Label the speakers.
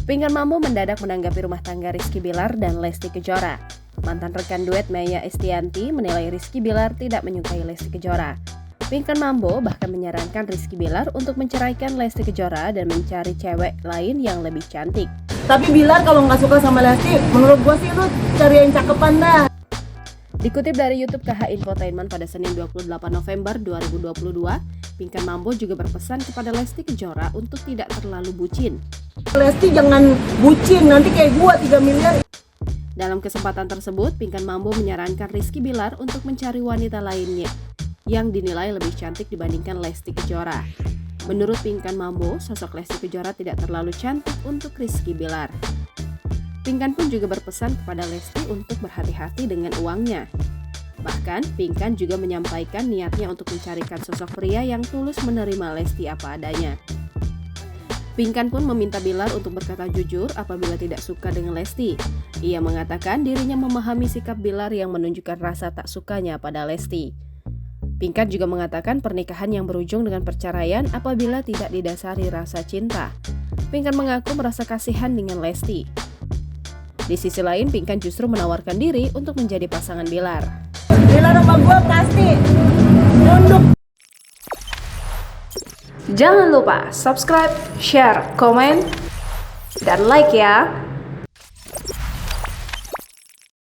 Speaker 1: Pinkan Mambo mendadak menanggapi rumah tangga Rizky Bilar dan Lesti Kejora. Mantan rekan duet Maya Estianty menilai Rizky Bilar tidak menyukai Lesti Kejora. Pinkan Mambo bahkan menyarankan Rizky Bilar untuk menceraikan Lesti Kejora dan mencari cewek lain yang lebih cantik.
Speaker 2: Tapi Bilar kalau nggak suka sama Lesti, menurut gua sih lu cari yang cakepan dah.
Speaker 1: Dikutip dari YouTube KH Infotainment pada Senin 28 November 2022, Pinkan Mambo juga berpesan kepada Lesti Kejora untuk tidak terlalu bucin.
Speaker 2: Lesti jangan bucin, nanti kayak gua 3 miliar.
Speaker 1: Dalam kesempatan tersebut, Pinkan Mambo menyarankan Rizky Bilar untuk mencari wanita lainnya yang dinilai lebih cantik dibandingkan Lesti Kejora. Menurut Pinkan Mambo, sosok Lesti Kejora tidak terlalu cantik untuk Rizky Bilar. Pinkan pun juga berpesan kepada Lesti untuk berhati-hati dengan uangnya. Bahkan, Pinkan juga menyampaikan niatnya untuk mencarikan sosok pria yang tulus menerima Lesti apa adanya. Pinkan pun meminta Bilar untuk berkata jujur apabila tidak suka dengan Lesti. Ia mengatakan dirinya memahami sikap Bilar yang menunjukkan rasa tak sukanya pada Lesti. Pinkan juga mengatakan pernikahan yang berujung dengan perceraian apabila tidak didasari rasa cinta. Pinkan mengaku merasa kasihan dengan Lesti. Di sisi lain, Pinkan justru menawarkan diri untuk menjadi pasangan Bilar.
Speaker 2: Bilar sama gua pasti nunduk.
Speaker 1: Jangan lupa subscribe, share, komen, dan like ya!